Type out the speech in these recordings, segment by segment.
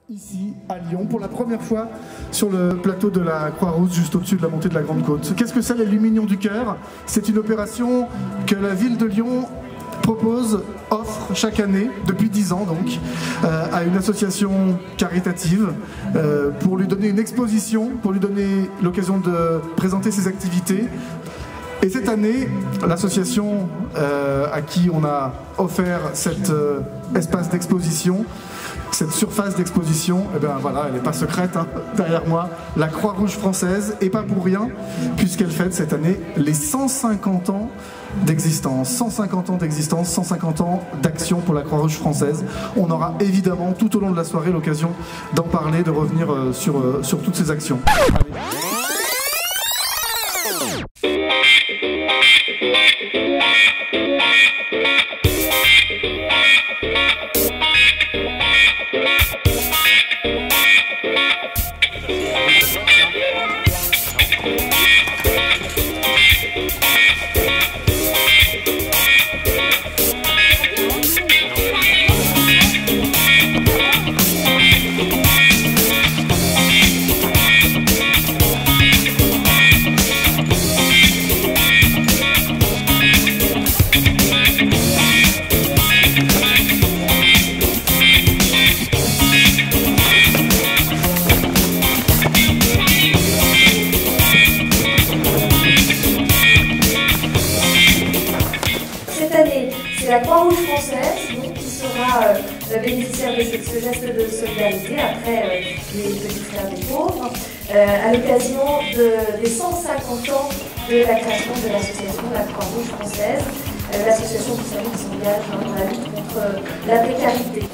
Ici, à Lyon, pour la première fois sur le plateau de la Croix-Rousse, juste au-dessus de la montée de la Grande Côte. Qu'est-ce que c'est les Lumignons du Cœur? C'est une opération que la ville de Lyon offre chaque année, depuis 10 ans donc, à une association caritative pour lui donner une exposition, pour lui donner l'occasion de présenter ses activités. Et cette année, l'association à qui on a offert cet espace d'exposition, cette surface d'exposition, eh bien voilà, elle n'est pas secrète hein, derrière moi, la Croix-Rouge française, et pas pour rien, puisqu'elle fête cette année les 150 ans d'existence. 150 ans d'existence, 150 ans d'action pour la Croix-Rouge française. On aura évidemment tout au long de la soirée l'occasion d'en parler, de revenir sur toutes ces actions. Allez. C'est la Croix-Rouge française donc, qui sera la bénéficiaire de ce geste de solidarité après les petits frères des pauvres, à l'occasion des 150 ans de la création de l'association de la Croix-Rouge française, l'association qui s'engage dans la lutte contre la précarité.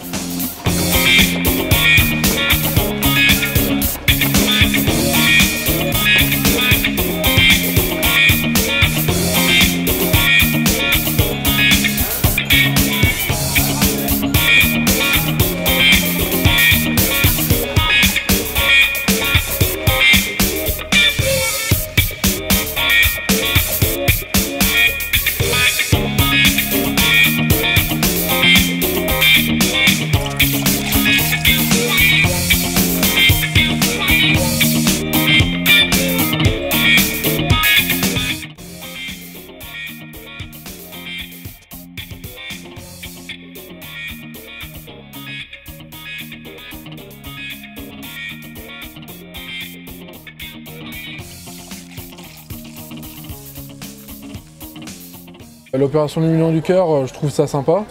L'opération Lumignons du Cœur, je trouve ça sympa,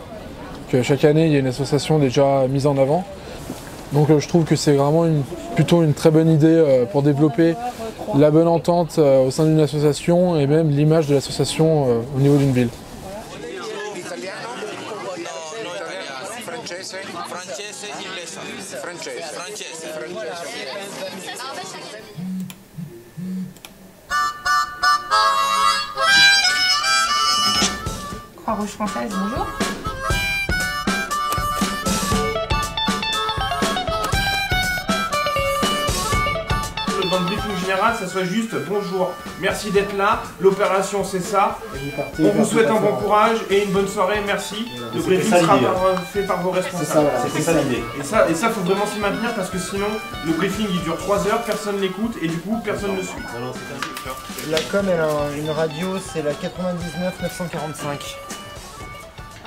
que chaque année il y a une association déjà mise en avant. Donc je trouve que c'est vraiment plutôt une très bonne idée pour développer la bonne entente au sein d'une association et même l'image de l'association au niveau d'une ville. Croix-Rouge française, bonjour. Dans le briefing général, ça soit juste bonjour, merci d'être là, l'opération c'est ça, on vous souhaite un bon courage et une bonne soirée, merci. Voilà, le briefing sera fait par vos responsables. C'était ça l'idée. Et ça faut vraiment s'y maintenir parce que sinon le briefing il dure 3 heures, personne l'écoute et du coup personne ne suit. La com elle a une radio, c'est la 99 945.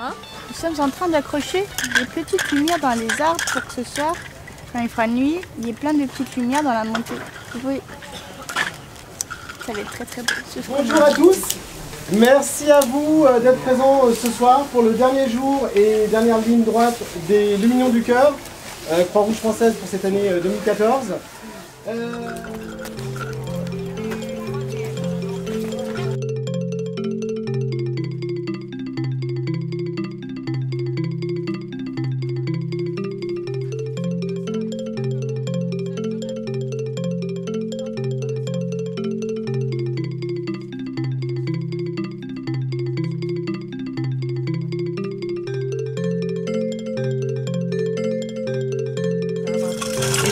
Hein? Nous sommes en train d'accrocher des petites lumières dans les arbres pour que ce soir, quand il fera nuit, il y ait plein de petites lumières dans la montée. Oui. Ça va être très très beau. Bonjour à tous, merci à vous d'être présents ce soir pour le dernier jour et dernière ligne droite des Lumignons du Cœur, Croix-Rouge française pour cette année 2014.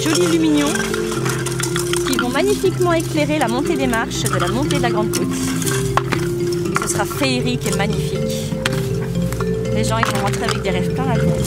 Jolis lumignons qui vont magnifiquement éclairer la montée des marches de la montée de la Grande Côte. Ce sera féerique et magnifique. Les gens ils vont rentrer avec des rêves plein la tête.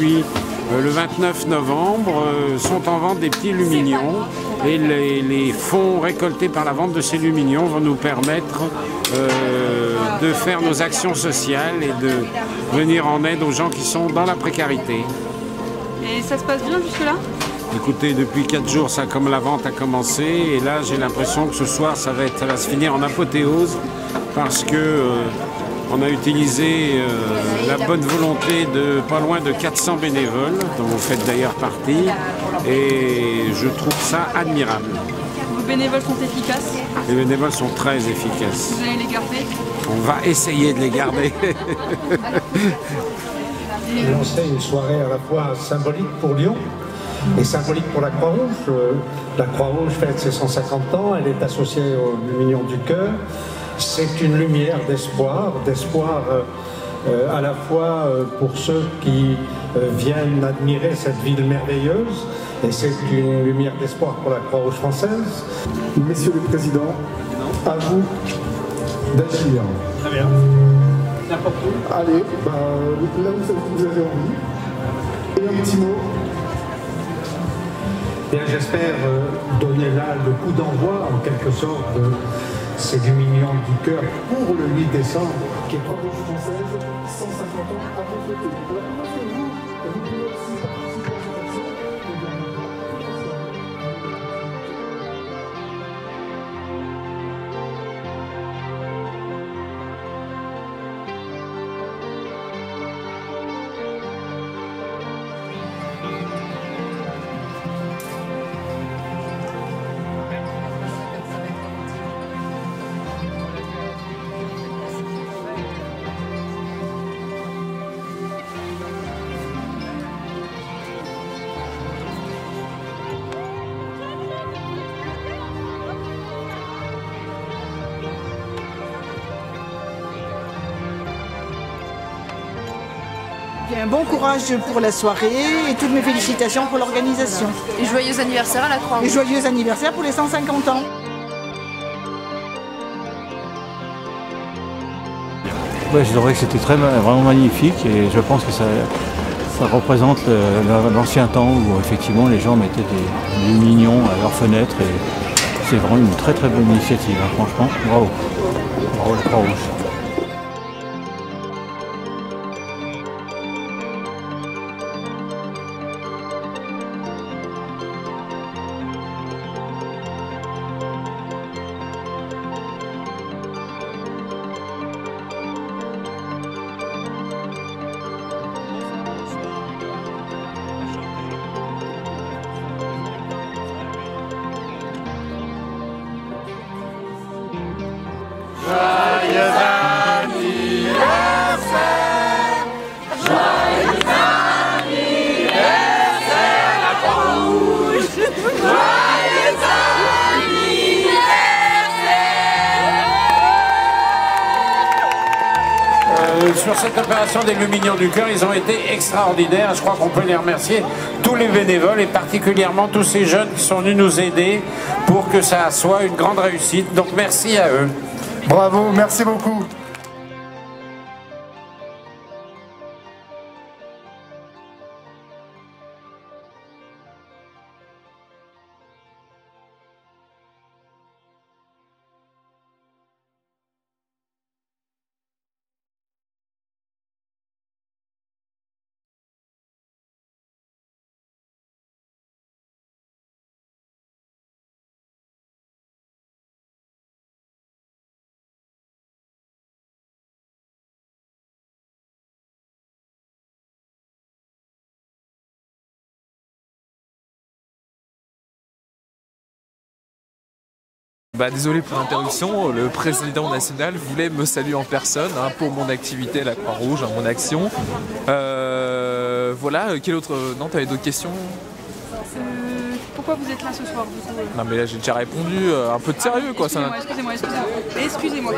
depuis le 29 novembre, sont en vente des petits lumignons. Et les fonds récoltés par la vente de ces lumignons vont nous permettre de faire nos actions sociales et de venir en aide aux gens qui sont dans la précarité. Et ça se passe bien jusque-là? Écoutez, depuis 4 jours, la vente a commencé et là j'ai l'impression que ce soir ça va se finir en apothéose parce que on a utilisé la bonne volonté de pas loin de 400 bénévoles, dont vous faites d'ailleurs partie, et je trouve ça admirable. Vos bénévoles sont efficaces? Les bénévoles sont très efficaces. Vous allez les garder? On va essayer de les garder. J'ai lancé une soirée à la fois symbolique pour Lyon et symbolique pour la Croix-Rouge. La Croix-Rouge fête ses 150 ans, elle est associée au Lumignon du Cœur. C'est une lumière d'espoir à la fois pour ceux qui viennent admirer cette ville merveilleuse, et c'est une lumière d'espoir pour la Croix-Rouge française. Messieurs les présidents, à vous d'agir. Très bien. N'importe où. Allez, là où vous avez envie. Et un petit mot. Bien, j'espère donner là le coup d'envoi, en quelque sorte, de ces lumignons du cœur pour le 8 décembre. Qui est Croix-Rouge française, 150 ans à vos côtés. Pour la première fois, vous pouvez aussi participer à cette action. Un bon courage pour la soirée et toutes mes félicitations pour l'organisation. Et joyeux anniversaire à la Croix-Rouge. Et joyeux anniversaire pour les 150 ans. Ouais, je dirais que c'était vraiment magnifique et je pense que ça représente l'ancien temps où effectivement les gens mettaient des lumignons à leurs fenêtres et c'est vraiment une très très bonne initiative, hein, franchement. Bravo. Bravo la Croix-Rouge. Joyeux anniversaire, joyeux anniversaire la Croix-Rouge, joyeux anniversaire. Sur cette opération des Lumignons du Cœur, ils ont été extraordinaires. Je crois qu'on peut les remercier, tous les bénévoles et particulièrement tous ces jeunes qui sont venus nous aider pour que ça soit une grande réussite. Donc merci à eux. Bravo, merci beaucoup. Désolé pour l'interruption, le président national voulait me saluer en personne pour mon activité à la Croix-Rouge, mon action. Voilà, quel autre... Non, tu avais d'autres questions? Pourquoi vous êtes là ce soir? Non mais là j'ai déjà répondu, un peu de sérieux quoi. Excusez-moi.